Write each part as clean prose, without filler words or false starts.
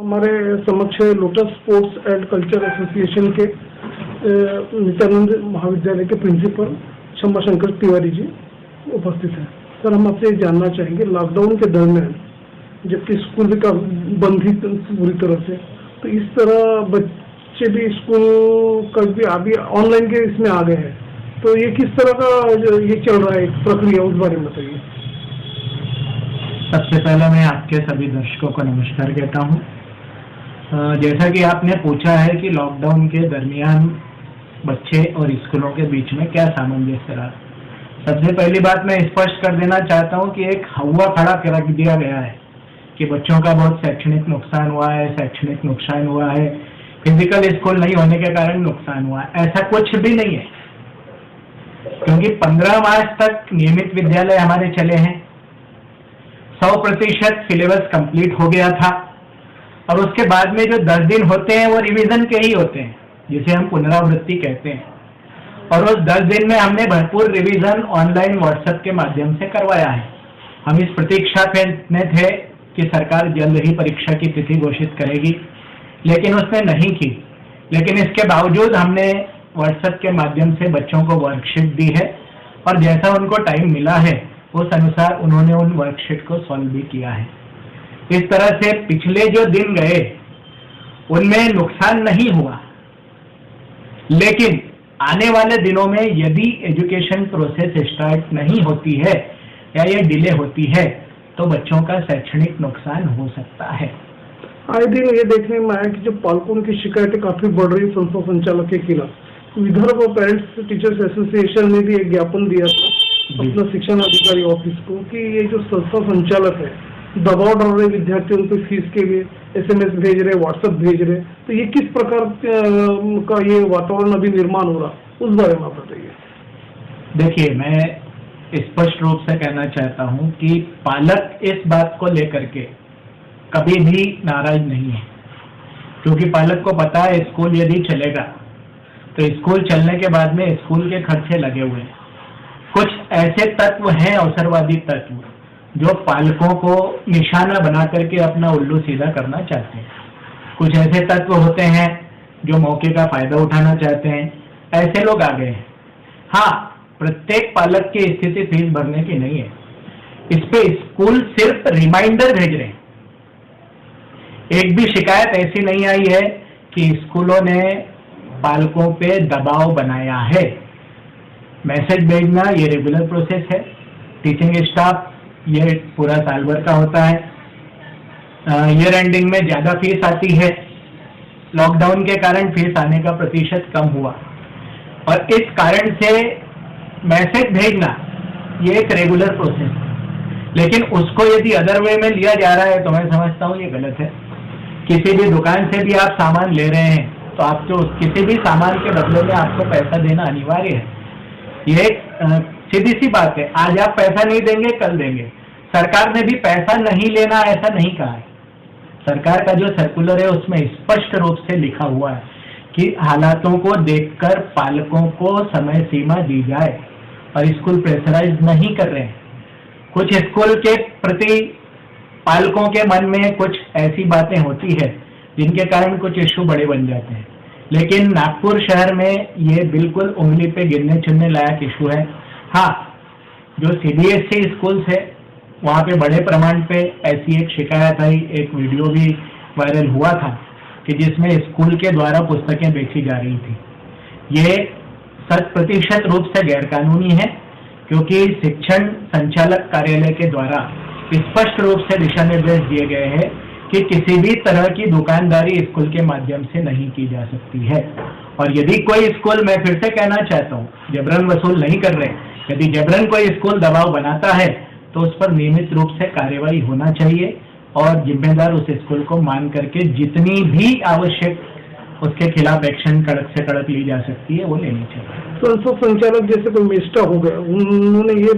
हमारे समक्ष lotus sports and culture association के नित्यानंद महाविद्यालय के प्रिंसिपल शंकर तिवारी जी उपस्थित हैं। सर, हम आपसे जानना चाहेंगे, लॉकडाउन के दरमियान जबकि स्कूल का बंद ही पूरी तरह से, तो इस तरह बच्चे भी स्कूल का भी अभी ऑनलाइन के इसमें आ गए हैं, तो ये किस तरह का ये चल रहा है प्रक्रिया, उस बारे में बताइए। सबसे पहले मैं आपके सभी दर्शकों को नमस्कार कहता हूँ। जैसा कि आपने पूछा है कि लॉकडाउन के दरमियान बच्चे और स्कूलों के बीच में क्या सामंजस्य रहा, सबसे पहली बात मैं स्पष्ट कर देना चाहता हूँ कि एक हवा खड़ा कर दिया गया है कि बच्चों का बहुत शैक्षणिक नुकसान हुआ है, फिजिकल स्कूल नहीं होने के कारण नुकसान हुआ है। ऐसा कुछ भी नहीं है, क्योंकि 15 मार्च तक नियमित विद्यालय हमारे चले हैं, 100% सिलेबस कंप्लीट हो गया था, और उसके बाद में जो 10 दिन होते हैं वो रिवीजन के ही होते हैं, जिसे हम पुनरावृत्ति कहते हैं। और उस 10 दिन में हमने भरपूर रिवीजन ऑनलाइन व्हाट्सएप के माध्यम से करवाया है। हम इस प्रतीक्षा में थे कि सरकार जल्द ही परीक्षा की तिथि घोषित करेगी, लेकिन उसने नहीं की। लेकिन इसके बावजूद हमने व्हाट्सएप के माध्यम से बच्चों को वर्कशीट दी है, और जैसा उनको टाइम मिला है उस अनुसार उन्होंने उन वर्कशीट को सॉल्व भी किया है। इस तरह से पिछले जो दिन गए उनमें नुकसान नहीं हुआ, लेकिन आने वाले दिनों में यदि एजुकेशन प्रोसेस स्टार्ट नहीं होती है या ये डिले होती है तो बच्चों का शैक्षणिक नुकसान हो सकता है। आए दिन ये देखने में आया कि जो पालकों की शिकायतें काफी बढ़ रही संस्था संचालक के खिलाफ। विदर्भ पेरेंट्स टीचर्स एसोसिएशन ने भी एक ज्ञापन दिया था अपना शिक्षण अधिकारी ऑफिस को कि ये जो संस्था संचालक है दबाव डाल रहे विद्यार्थियों को फीस के लिए, SMS भेज रहे, व्हाट्सएप भेज रहे, तो ये किस प्रकार का ये वातावरण अभी निर्माण हो रहा, उस बारे में आप बताइए। देखिए, मैं स्पष्ट रूप से कहना चाहता हूं कि पालक इस बात को लेकर के कभी भी नाराज नहीं है, क्योंकि पालक को पता है स्कूल यदि चलेगा तो स्कूल चलने के बाद में स्कूल के खर्चे लगे हुए हैं। कुछ ऐसे तत्व हैं, अवसरवादी तत्व, जो पालकों को निशाना बना करके अपना उल्लू सीधा करना चाहते हैं। कुछ ऐसे तत्व होते हैं जो मौके का फायदा उठाना चाहते हैं, ऐसे लोग आ गए हैं। हाँ, प्रत्येक पालक की स्थिति फीस भरने की नहीं है, इस पे स्कूल सिर्फ रिमाइंडर भेज रहे हैं। एक भी शिकायत ऐसी नहीं आई है कि स्कूलों ने पालकों पे दबाव बनाया है। मैसेज भेजना ये रेगुलर प्रोसेस है। टीचिंग स्टाफ ये पूरा साल भर का होता है। ईयर एंडिंग में ज्यादा फीस आती है, लॉकडाउन के कारण फीस आने का प्रतिशत कम हुआ, और इस कारण से मैसेज भेजना ये एक रेगुलर प्रोसेस है। लेकिन उसको यदि अदर वे में लिया जा रहा है तो मैं समझता हूँ ये गलत है। किसी भी दुकान से भी आप सामान ले रहे हैं तो आपको किसी भी सामान के बदले में आपको पैसा देना अनिवार्य है। ये सीधी सी बात है, आज आप पैसा नहीं देंगे कल देंगे। सरकार ने भी पैसा नहीं लेना ऐसा नहीं कहा है। सरकार का जो सर्कुलर है उसमें स्पष्ट रूप से लिखा हुआ है कि हालातों को देखकर पालकों को समय सीमा दी जाए, और स्कूल प्रेशराइज नहीं कर रहे हैं। कुछ स्कूल के प्रति पालकों के मन में कुछ ऐसी बातें होती है जिनके कारण कुछ इश्यू बड़े बन जाते हैं, लेकिन नागपुर शहर में ये बिल्कुल उंगली पे गिनने चुनने लायक इशू है। हाँ, जो CBSE स्कूल्स है वहाँ पे बड़े प्रमाण पे ऐसी एक शिकायत आई, एक वीडियो भी वायरल हुआ था कि जिसमें स्कूल के द्वारा पुस्तकें बेची जा रही थी। ये 100% रूप से गैरकानूनी है, क्योंकि शिक्षण संचालक कार्यालय के द्वारा स्पष्ट रूप से दिशा निर्देश दिए गए हैं कि किसी भी तरह की दुकानदारी स्कूल के माध्यम से नहीं की जा सकती है। और यदि कोई स्कूल, मैं फिर से कहना चाहता हूँ, जबरन वसूल नहीं कर रहे, यदि जबरन कोई स्कूल दबाव बनाता है तो उस पर नियमित रूप से कार्यवाही होना चाहिए, और जिम्मेदार उस स्कूल को मान करके जितनी भी आवश्यक उसके खिलाफ एक्शन कड़क से कड़क ली जा सकती है वो लेनी चाहिए। संस्था संचालक जैसे कोई मेस्टा हो गए, उन्होंने ये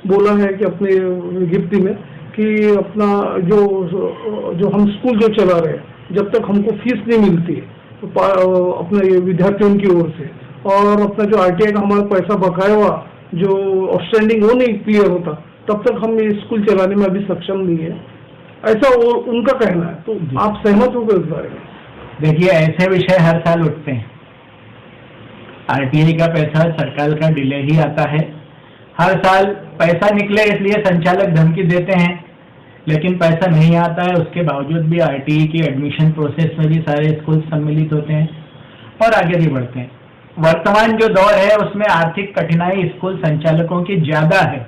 बोला है कि अपने विज्ञप्ति में कि अपना जो हम स्कूल जो चला रहे हैं, जब तक हमको फीस नहीं मिलती तो अपने विद्यार्थियों की ओर से, और अपना जो RTI का हमारा पैसा बकाया हुआ जो आउटस्टैंडिंग वो नहीं क्लियर होता, तब तक हम ये स्कूल चलाने में अभी सक्षम नहीं है। ऐसा उनका कहना है, तो आप सहमत हो गए इस बारे में? देखिए, ऐसे विषय हर साल उठते हैं। आरटीआई का पैसा सरकार का डिले ही आता है। हर साल पैसा निकले इसलिए संचालक धमकी देते हैं, लेकिन पैसा नहीं आता है। उसके बावजूद भी आरटीई की एडमिशन प्रोसेस में भी सारे स्कूल सम्मिलित होते हैं और आगे भी बढ़ते हैं। वर्तमान जो दौर है उसमें आर्थिक कठिनाई स्कूल संचालकों की ज्यादा है,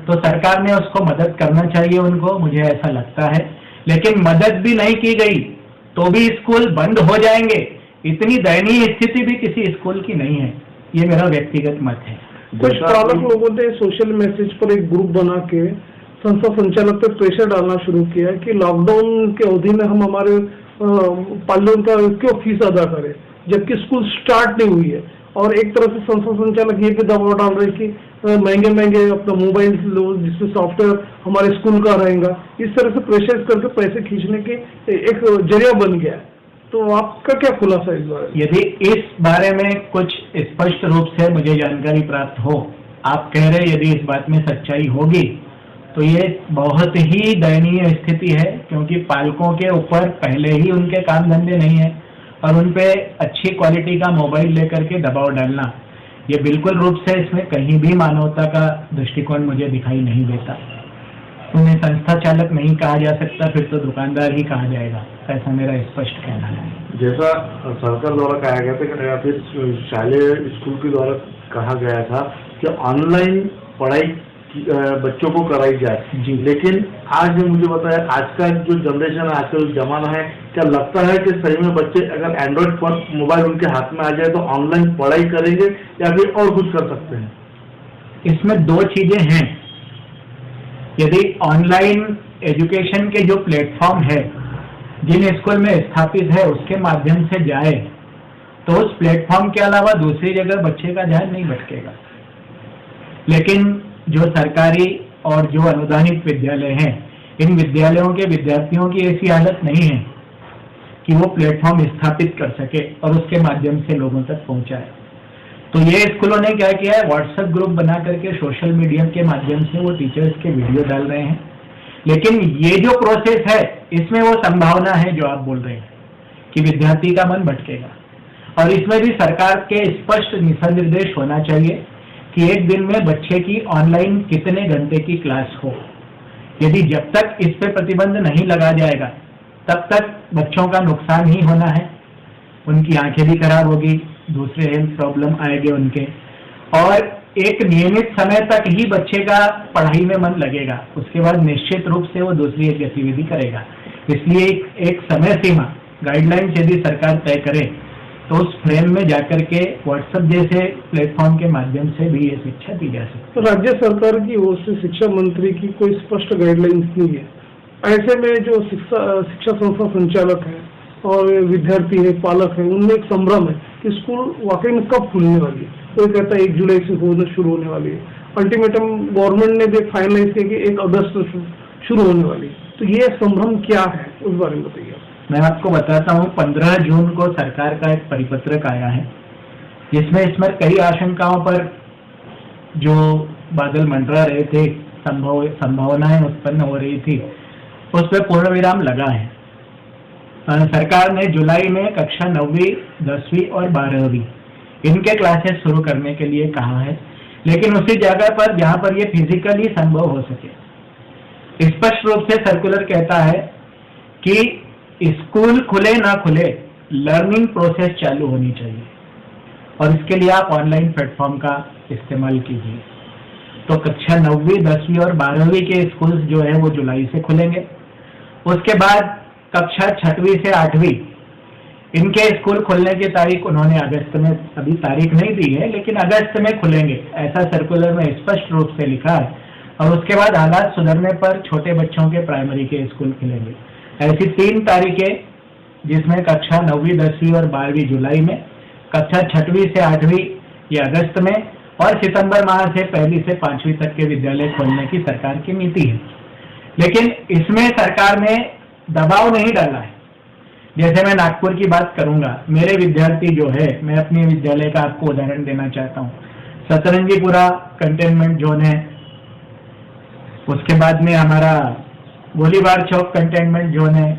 तो सरकार ने उसको मदद करना चाहिए उनको, मुझे ऐसा लगता है। लेकिन मदद भी नहीं की गई तो भी स्कूल बंद हो जाएंगे, इतनी दयनीय स्थिति भी किसी स्कूल की नहीं है। ये मेरा व्यक्तिगत मत है। कुछ चालक लोगों ने सोशल मैसेज पर एक ग्रुप बना के संस्था संचालक पर प्रेशर डालना शुरू किया कि लॉकडाउन के अवधि में हम हमारे पाल्यों का क्यों फीस अदा करें, जबकि स्कूल स्टार्ट नहीं हुई है। और एक तरफ से संस्था संचालक ये भी दबाव डाल रहे कि महंगे महंगे अपना मोबाइल लो जिससे सॉफ्टवेयर हमारे स्कूल का रहेगा। इस तरह से प्रेशर करके पैसे खींचने के एक जरिया बन गया। तो आपका क्या खुलासा है इस बारे में? यदि इस बारे में कुछ स्पष्ट रूप से मुझे जानकारी प्राप्त हो, आप कह रहे यदि इस बात में सच्चाई होगी, तो ये बहुत ही दयनीय स्थिति है, क्योंकि पालकों के ऊपर पहले ही उनके काम धंधे नहीं है और उन पे अच्छी क्वालिटी का मोबाइल लेकर के दबाव डालना, ये बिल्कुल रूप से इसमें कहीं भी मानवता का दृष्टिकोण मुझे दिखाई नहीं देता। उन्हें संस्था चालक नहीं कहा जा सकता, फिर तो दुकानदार ही कहा जाएगा, ऐसा मेरा स्पष्ट कहना है। जैसा सरकार द्वारा कहा गया था कि या फिर शालेय स्कूल के द्वारा कहा गया था कि ऑनलाइन पढ़ाई बच्चों को कराई जाए जी, लेकिन आज मुझे बताया आज का जो जनरेशन है, आज का जो जमाना है, क्या लगता है कि सही में बच्चे अगर एंड्रॉइड पर मोबाइल उनके हाथ में आ जाए तो ऑनलाइन पढ़ाई करेंगे या फिर और कुछ कर सकते हैं? इसमें दो चीजें हैं। यदि ऑनलाइन एजुकेशन के जो प्लेटफॉर्म है जिन स्कूल में स्थापित है उसके माध्यम से जाए तो उस प्लेटफॉर्म के अलावा दूसरी जगह बच्चे का ध्यान नहीं भटकेगा। लेकिन जो सरकारी और जो अनुदानित विद्यालय हैं, इन विद्यालयों के विद्यार्थियों की ऐसी हालत नहीं है कि वो प्लेटफॉर्म स्थापित कर सके और उसके माध्यम से लोगों तक पहुंचाए। तो ये स्कूलों ने क्या किया है, व्हाट्सएप ग्रुप बना करके सोशल मीडिया के माध्यम से वो टीचर्स के वीडियो डाल रहे हैं। लेकिन ये जो प्रोसेस है इसमें वो संभावना है जो आप बोल रहे हैं कि विद्यार्थी का मन भटकेगा, और इसमें भी सरकार के स्पष्ट दिशा निर्देश होना चाहिए कि एक दिन में बच्चे की ऑनलाइन कितने घंटे की क्लास हो। यदि जब तक इस पे प्रतिबंध नहीं लगा जाएगा तब तक बच्चों का नुकसान ही होना है, उनकी आंखें भी खराब होगी, दूसरे हेल्थ प्रॉब्लम आएंगे उनके, और एक नियमित समय तक ही बच्चे का पढ़ाई में मन लगेगा, उसके बाद निश्चित रूप से वो दूसरी एक गतिविधि करेगा। इसलिए एक समय सीमा गाइडलाइंस यदि सरकार तय करे तो उस फ्रेम में जाकर के व्हाट्सएप जैसे प्लेटफॉर्म के माध्यम से भी ये शिक्षा दी जा सकती है। तो राज्य सरकार की ओर से शिक्षा मंत्री की कोई स्पष्ट गाइडलाइंस नहीं है। ऐसे में जो शिक्षा संस्था संचालक है और विद्यार्थी है, पालक है, उनमें एक संभ्रम है कि स्कूल वाकई में कब खुलने वाली है। कोई कहता है 1 जुलाई से होना शुरू होने वाली है। अल्टीमेटम गवर्नमेंट ने भी फाइनलाइज किया कि 1 अगस्त से शुरू होने वाली है। तो ये संभ्रम क्या है, उस बारे में बताइए। मैं आपको बताता हूँ, 15 जून को सरकार का एक परिपत्रक आया है जिसमें इसमें कई आशंकाओं पर जो बादल मंडरा रहे थे, संभावनाएं उत्पन्न हो रही थी, उस पर पूर्ण विराम लगा है। सरकार ने जुलाई में कक्षा 9वीं, 10वीं और 12वीं इनके क्लासेस शुरू करने के लिए कहा है, लेकिन उसी जगह पर जहां पर ये फिजिकली संभव हो सके। स्पष्ट रूप से सर्कुलर कहता है कि स्कूल खुले ना खुले, लर्निंग प्रोसेस चालू होनी चाहिए और इसके लिए आप ऑनलाइन प्लेटफॉर्म का इस्तेमाल कीजिए। तो कक्षा 9वीं, 10वीं और 12वीं के स्कूल जो है वो जुलाई से खुलेंगे। उसके बाद कक्षा 6वीं से 8वीं इनके स्कूल खुलने की तारीख उन्होंने अगस्त में, अभी तारीख नहीं दी है, लेकिन अगस्त में खुलेंगे, ऐसा सर्कुलर में स्पष्ट रूप से लिखा है। और उसके बाद हालात सुधरने पर छोटे बच्चों के प्राइमरी के स्कूल खुलेंगे। ऐसी 3 तारीखें जिसमें कक्षा 9वीं, 10वीं और 12वीं जुलाई में, कक्षा 6वीं से 8वीं ये अगस्त में, और सितंबर माह से 1ली से 5वीं तक के विद्यालय खोलने की सरकार की नीति है। लेकिन इसमें सरकार ने दबाव नहीं डाला है। जैसे मैं नागपुर की बात करूंगा, मेरे विद्यार्थी जो है, मैं अपने विद्यालय का आपको उदाहरण देना चाहता हूँ। सतरंजीपुरा कंटेनमेंट जोन है, उसके बाद में हमारा गोलीबार चौक कंटेनमेंट जोन है,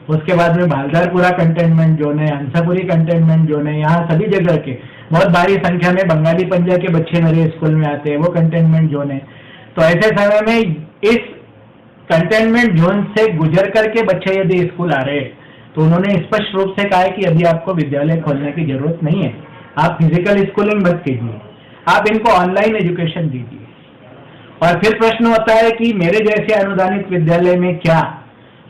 उसके बाद में भालदारपुरा कंटेनमेंट जोन है, हंसापुरी कंटेनमेंट जोन है। यहाँ सभी जगह के बहुत भारी संख्या में बंगाली पंजा के बच्चे मेरे स्कूल में आते हैं, वो कंटेनमेंट जोन है। तो ऐसे समय में इस कंटेनमेंट जोन से गुजर करके बच्चे यदि स्कूल आ रहे हैं तो उन्होंने स्पष्ट रूप से कहा है कि अभी आपको विद्यालय खोलने की जरूरत नहीं है, आप फिजिकल स्कूलिंग मत कीजिए, आप इनको ऑनलाइन एजुकेशन दीजिए। और फिर प्रश्न होता है कि मेरे जैसे अनुदानित विद्यालय में क्या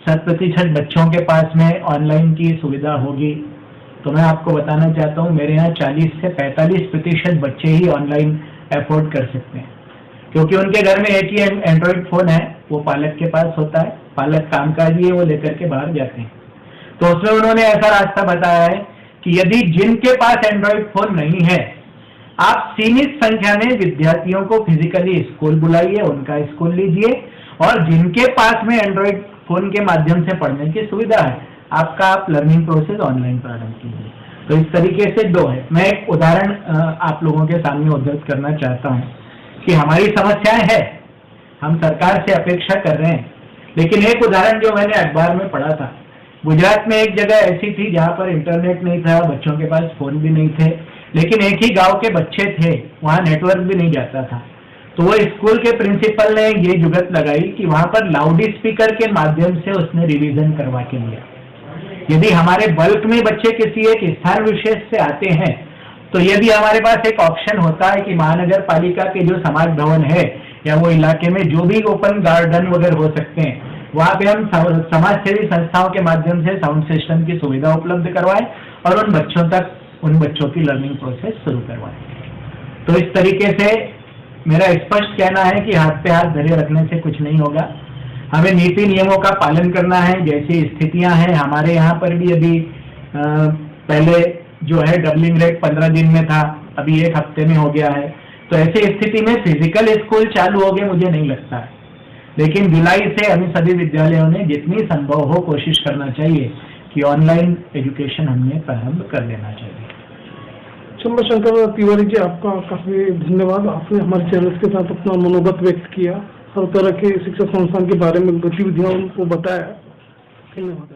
100% बच्चों के पास में ऑनलाइन की सुविधा होगी? तो मैं आपको बताना चाहता हूँ, मेरे यहाँ 40 से 45% बच्चे ही ऑनलाइन अफोर्ड कर सकते हैं, क्योंकि उनके घर में एक ही एंड्रॉइड फोन है, वो पालक के पास होता है, पालक कामकाजी है, वो लेकर के बाहर जाते हैं। तो उसमें उन्होंने ऐसा रास्ता बताया है कि यदि जिनके पास एंड्रॉइड फोन नहीं है, आप सीमित संख्या में विद्यार्थियों को फिजिकली स्कूल बुलाइए, उनका स्कूल लीजिए, और जिनके पास में एंड्रॉइड फोन के माध्यम से पढ़ने की सुविधा है, आपका आप लर्निंग प्रोसेस ऑनलाइन प्रारंभ कीजिए। तो इस तरीके से दो है। मैं एक उदाहरण आप लोगों के सामने उद्धृत करना चाहता हूँ कि हमारी समस्याएं है, हम सरकार से अपेक्षा कर रहे हैं, लेकिन एक उदाहरण जो मैंने अखबार में पढ़ा था, गुजरात में एक जगह ऐसी थी जहाँ पर इंटरनेट नहीं था, बच्चों के पास फोन भी नहीं थे, लेकिन एक ही गांव के बच्चे थे, वहाँ नेटवर्क भी नहीं जाता था। तो वो स्कूल के प्रिंसिपल ने ये जुगत लगाई कि वहाँ पर लाउड स्पीकर के माध्यम से उसने रिवीजन करवा के लिया। यदि हमारे बल्क में बच्चे किसी एक स्थान विशेष से आते हैं, तो यदि हमारे पास एक ऑप्शन होता है कि महानगर पालिका के जो समाज भवन है या वो इलाके में जो भी ओपन गार्डन वगैरह हो सकते हैं, वहाँ पे हम समाज सेवी संस्थाओं के माध्यम से साउंड सिस्टम की सुविधा उपलब्ध करवाएं और उन बच्चों की लर्निंग प्रोसेस शुरू करवाएं। तो इस तरीके से मेरा स्पष्ट कहना है कि हाथ पे हाथ धरे रखने से कुछ नहीं होगा, हमें नीति नियमों का पालन करना है। जैसी स्थितियां हैं, हमारे यहाँ पर भी अभी पहले जो है डबलिंग रेट 15 दिन में था, अभी 1 हफ्ते में हो गया है। तो ऐसी स्थिति में फिजिकल स्कूल चालू हो गए मुझे नहीं लगता है, लेकिन जुलाई से हमें सभी विद्यालयों ने जितनी संभव हो कोशिश करना चाहिए कि ऑनलाइन एजुकेशन हमने प्रारंभ कर लेना चाहिए। शंकर तिवारी जी, आपका काफी धन्यवाद। आपने हमारे चैनल के साथ अपना मनोगत व्यक्त किया, हर तरह के शिक्षा संस्थान के बारे में गतिविधियों को बताया। धन्यवाद।